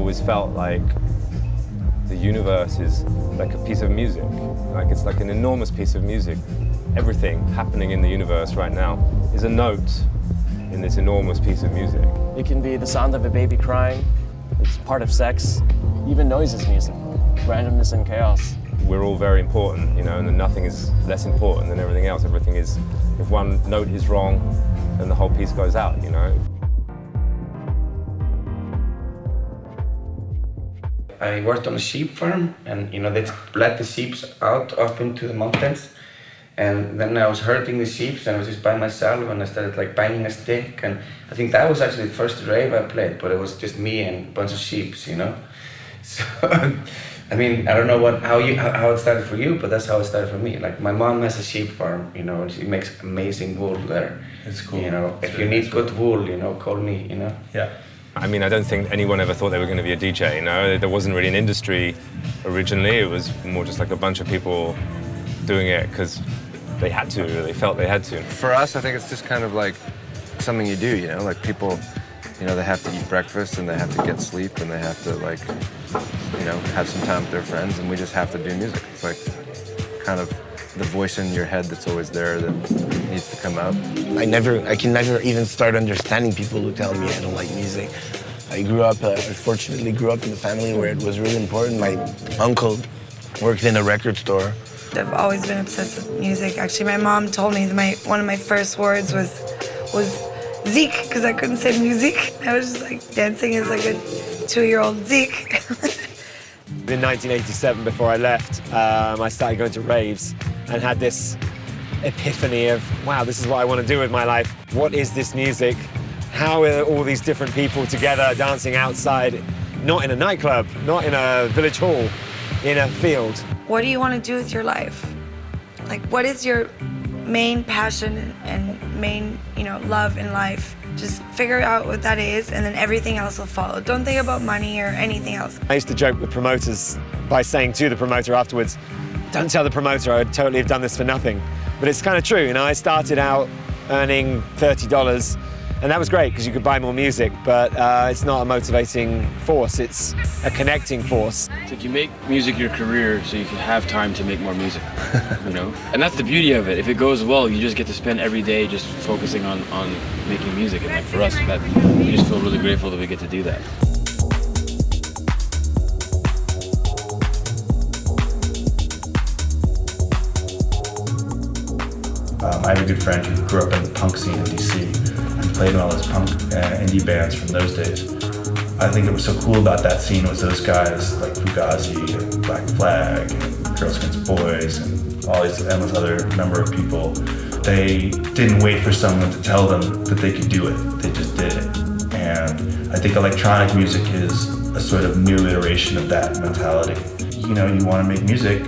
always felt like the universe is like a piece of music. Like it's like an enormous piece of music. Everything happening in the universe right now is a note in this enormous piece of music. It can be the sound of a baby crying. It's part of sex. Even noise is music. Randomness and chaos. We're all very important, you know, and nothing is less important than everything else. Everything is, if one note is wrong, then the whole piece goes out, you know. I worked on a sheep farm, and you know they let the sheep out up into the mountains, and then I was herding the sheep, and I was just by myself, and I started like banging a stick, and I think that was actually the first rave I played, but it was just me and a bunch of sheep, you know. So, I mean, I don't know how it started for you, but that's how it started for me. Like my mom has a sheep farm, you know, and she makes amazing wool there. It's cool. You know, if you need good wool, you know, call me, you know. Yeah. I mean, I don't think anyone ever thought they were going to be a DJ, you know? There wasn't really an industry originally. It was more just like a bunch of people doing it because they had to, they felt they had to. For us, I think it's just kind of like something you do, you know? Like people, you know, they have to eat breakfast and they have to get sleep and they have to like, you know, have some time with their friends, and we just have to do music. It's like kind of the voice in your head that's always there that needs to come out. I can never even start understanding people who tell me I don't like music. I unfortunately grew up in a family where it was really important. My uncle worked in a record store. I've always been obsessed with music. Actually, my mom told me that one of my first words was Zeke, because I couldn't say music. I was just like dancing as like a 2-year-old Zeke. In 1987, before I left, I started going to raves and had this epiphany of, wow, this is what I want to do with my life. What is this music? How are all these different people together dancing outside, not in a nightclub, not in a village hall, in a field? What do you want to do with your life? Like, what is your main passion and main, you know, love in life? Just figure out what that is, and then everything else will follow. Don't think about money or anything else. I used to joke with promoters by saying to the promoter afterwards, don't tell the promoter I would totally have done this for nothing. But it's kind of true, you know, I started out earning $30, and that was great because you could buy more music, but it's not a motivating force, it's a connecting force. It's like you make music your career so you can have time to make more music, you know? And that's the beauty of it. If it goes well, you just get to spend every day just focusing on making music. And like for us, we just feel really grateful that we get to do that. I have a good friend who grew up in the punk scene in DC and played in all those punk indie bands from those days. I think it was so cool about that scene was those guys like Fugazi and Black Flag and Girls Against Boys and all these endless other number of people. They didn't wait for someone to tell them that they could do it. They just did it. And I think electronic music is a sort of new iteration of that mentality. You know, you want to make music,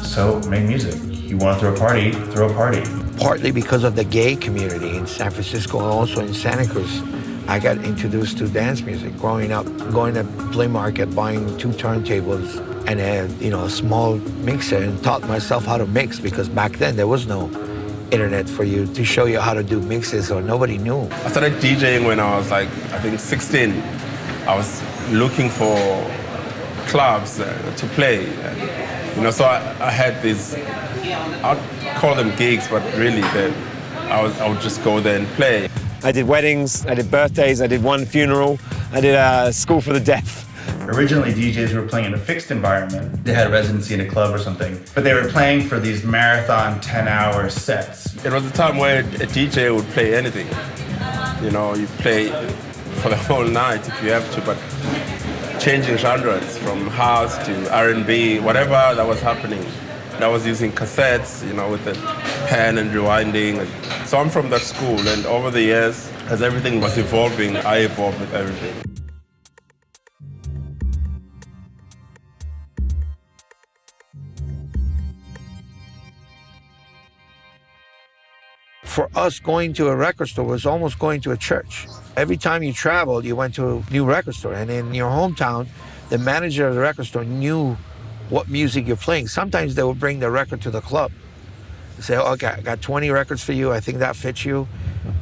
so make music. You want to throw a party, throw a party. Partly because of the gay community in San Francisco and also in Santa Cruz. I got introduced to dance music growing up, going to Play Market, buying 2 turntables and a small mixer, and taught myself how to mix, because back then there was no internet for you to show you how to do mixes, or nobody knew. I started DJing when I was like, I think 16. I was looking for clubs to play. And, you know, so I had these, I'd call them gigs, but really I would just go there and play. I did weddings, I did birthdays, I did one funeral, I did a school for the deaf. Originally, DJs were playing in a fixed environment. They had a residency in a club or something, but they were playing for these marathon 10-hour sets. It was a time where a DJ would play anything. You know, you play for the whole night if you have to, but changing genres from house to R&B, whatever that was happening. And I was using cassettes, you know, with the pen and rewinding. So I'm from that school, and over the years, as everything was evolving, I evolved with everything. For us, going to a record store was almost going to a church. Every time you traveled, you went to a new record store. And in your hometown, the manager of the record store knew what music you're playing. Sometimes they would bring the record to the club. Say, oh, okay, I got 20 records for you. I think that fits you.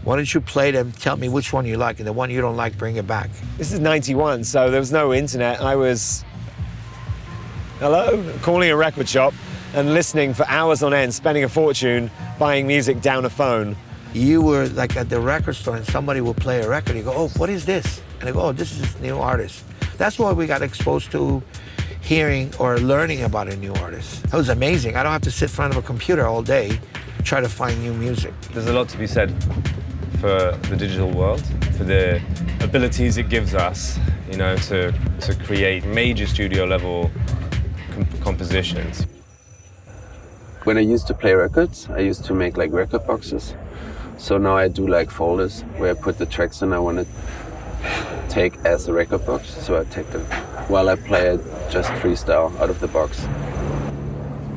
Why don't you play them, tell me which one you like, and the one you don't like, bring it back. This is 91, so there was no internet. I was, calling a record shop and listening for hours on end, spending a fortune, buying music down a phone. You were like at the record store and somebody would play a record. You go, oh, what is this? And I go, oh, this is this new artist. That's why we got exposed to hearing or learning about a new artist. That was amazing. I don't have to sit in front of a computer all day, try to find new music. There's a lot to be said for the digital world, for the abilities it gives us, you know, to create major studio level compositions. When I used to play records, I used to make like record boxes. So now I do like folders where I put the tracks in I want to take as a record box. So I take them while I play it, just freestyle out of the box.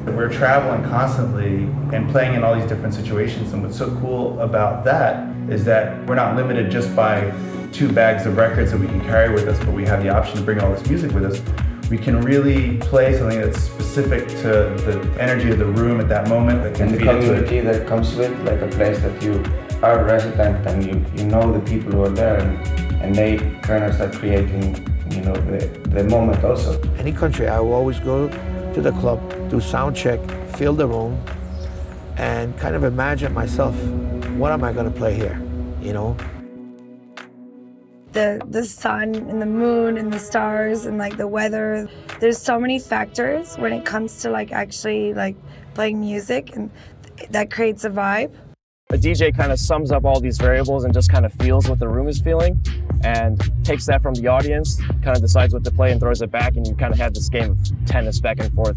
We're traveling constantly and playing in all these different situations, and what's so cool about that is that we're not limited just by 2 bags of records that we can carry with us, but we have the option to bring all this music with us. We can really play something that's specific to the energy of the room at that moment. That can And the community that comes with, like a place that you are a resident and you know the people who are there, and they kind of start creating, you know, the moment also. Any country, I will always go to the club, do sound check, feel the room, and kind of imagine myself, what am I going to play here, you know? The sun and the moon and the stars and like the weather. There's so many factors when it comes to like actually like playing music, and that creates a vibe. A DJ kind of sums up all these variables and just kind of feels what the room is feeling and takes that from the audience, kind of decides what to play and throws it back, and you kind of have this game of tennis back and forth.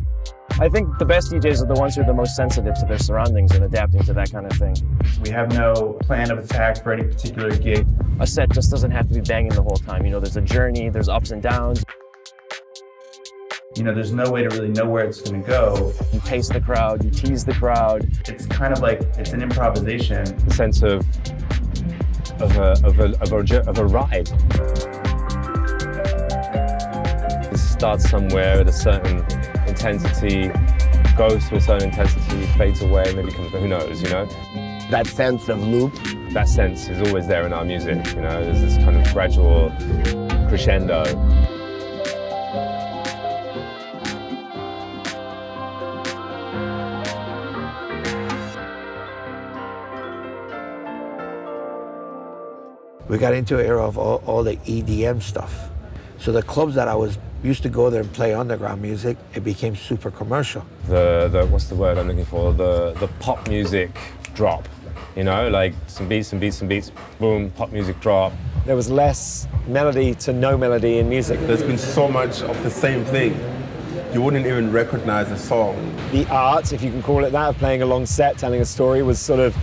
I think the best DJs are the ones who are the most sensitive to their surroundings and adapting to that kind of thing. We have no plan of attack for any particular gig. A set just doesn't have to be banging the whole time. You know, there's a journey, there's ups and downs. You know, there's no way to really know where it's going to go. You pace the crowd, you tease the crowd. It's kind of like, it's an improvisation. The sense of a ride. It starts somewhere at a certain intensity, goes to a certain intensity, fades away, maybe comes back, who knows, you know? That sense of loop. That sense is always there in our music, you know? There's this kind of gradual crescendo. We got into an era of all the EDM stuff. So the clubs that I used to go there and play underground music, it became super commercial. The what's the word I'm looking for? The pop music drop, you know, like some beats, boom, pop music drop. There was less melody to no melody in music. There's been so much of the same thing. You wouldn't even recognize a song. The art, if you can call it that, of playing a long set, telling a story, was sort of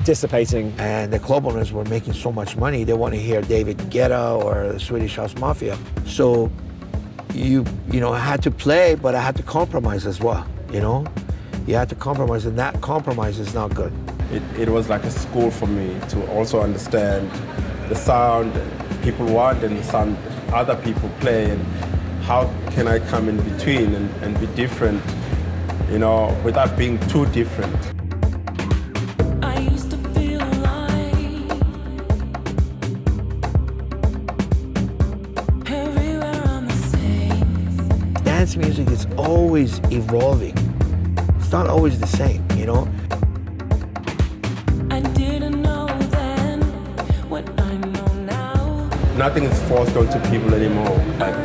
dissipating. And the club owners were making so much money, they want to hear David Guetta or the Swedish House Mafia. So you know, I had to play, but I had to compromise as well, you know? You had to compromise, and that compromise is not good. It was like a school for me to also understand the sound people want and the sound other people play, and how can I come in between and be different, you know, without being too different. Dance music is always evolving. It's not always the same, you know? I didn't know then what I know now. Nothing is forced onto people anymore. Like,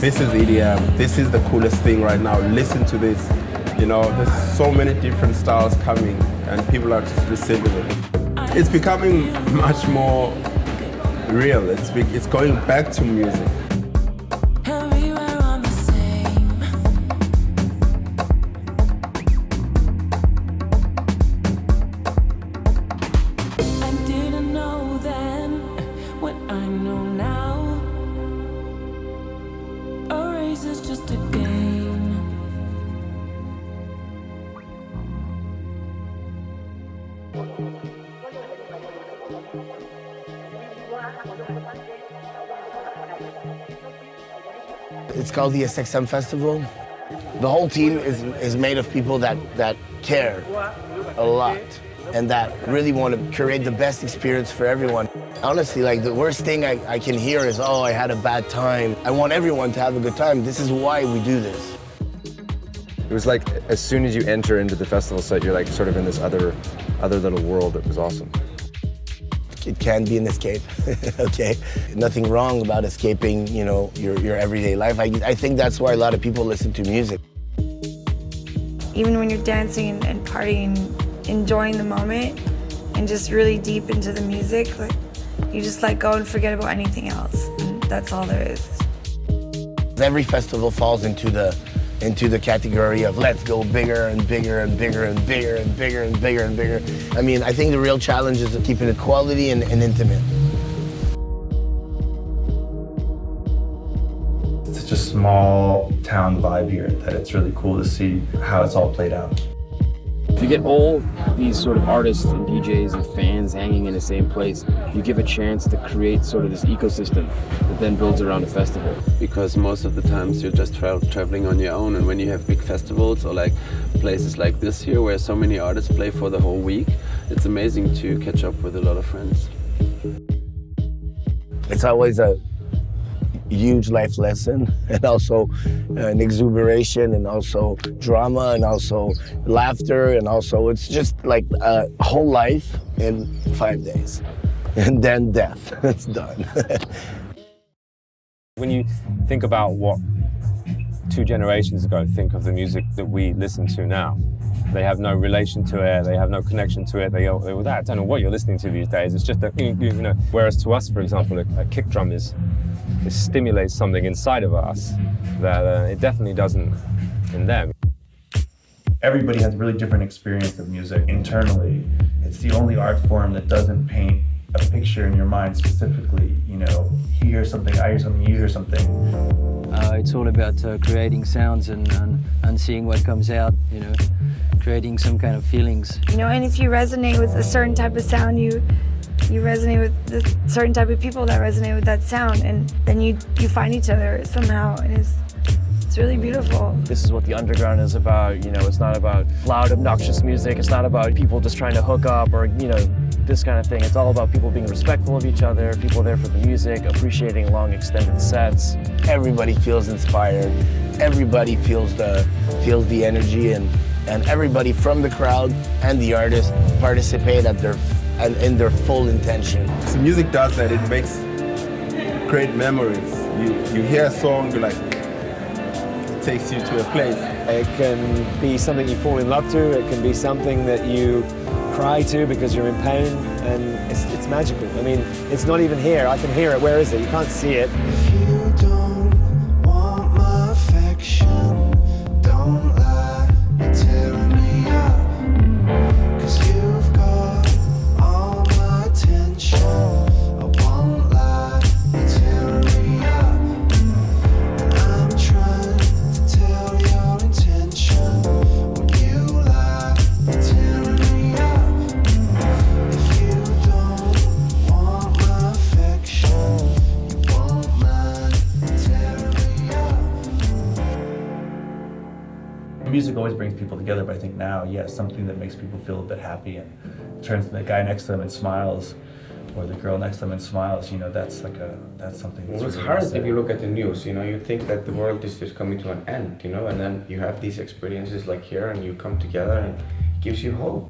this is EDM, this is the coolest thing right now, listen to this. You know, there's so many different styles coming and people are just receiving it. It's becoming much more real. It's going back to music. It's called the SXM Festival. The whole team is made of people that care a lot and that really want to create the best experience for everyone. Honestly, like the worst thing I can hear is, oh, I had a bad time. I want everyone to have a good time. This is why we do this. It was like as soon as you enter into the festival site, you're like sort of in this other little world. It was awesome. It can be an escape, okay? Nothing wrong about escaping, you know, your everyday life. I think that's why a lot of people listen to music. Even when you're dancing and partying, enjoying the moment, and just really deep into the music, like you just let go and forget about anything else. And that's all there is. Every festival falls into the category of let's go bigger and bigger and bigger and bigger and bigger and bigger and bigger. I mean, I think the real challenge is keeping it quality and intimate. It's such a small town vibe here that it's really cool to see how it's all played out. If you get all these sort of artists and DJs and fans hanging in the same place, you give a chance to create sort of this ecosystem that then builds around a festival. Because most of the times you're just traveling on your own, and when you have big festivals or like places like this here where so many artists play for the whole week, it's amazing to catch up with a lot of friends. It's always a huge life lesson, and also an exuberation, and also drama, and also laughter, and also it's just like a whole life in 5 days, and then death. It's done. When you think about what 2 generations ago think of the music that we listen to now, they have no relation to it, they have no connection to it, they go, I don't know what you're listening to these days, it's just that, you know, whereas to us, for example, a kick drum it stimulates something inside of us that it definitely doesn't in them. Everybody has a really different experience of music internally. It's the only art form that doesn't paint a picture in your mind specifically. You know, he hears something, I hear something, you hear something. It's all about creating sounds and seeing what comes out, you know, creating some kind of feelings. You know, and if you resonate with a certain type of sound, you resonate with the certain type of people that resonate with that sound, and then you find each other somehow, and it's really beautiful. This is what the underground is about, you know, it's not about loud, obnoxious music, it's not about people just trying to hook up or, you know, this kind of thing. It's all about people being respectful of each other, people there for the music, appreciating long extended sets. Everybody feels inspired, everybody feels the energy, and everybody from the crowd and the artist participate in their full intention. So music does that, it makes great memories. You hear a song, you're like, it takes you to a place. It can be something you fall in love to, it can be something that you cry to because you're in pain, and it's magical. I mean, it's not even here, I can hear it, where is it? You can't see it. If you don't want my affection, don't lie, you're tearing me up. 'Cause you've got all my attention. I won't lie, you're tearing me up. And I'm trying to tell your intention. When you lie, you're tearing me up. If you don't want my affection, you won't mind tearing me up. Music always brings people together, but I think now, yeah, something that makes people feel a bit happy and turns the guy next to them and smiles, or the girl next to them and smiles, you know, that's something that's Well, it's really hard nice. if you look at the news, you know, you think that the world is just coming to an end, you know, and then you have these experiences like here and you come together and it gives you hope.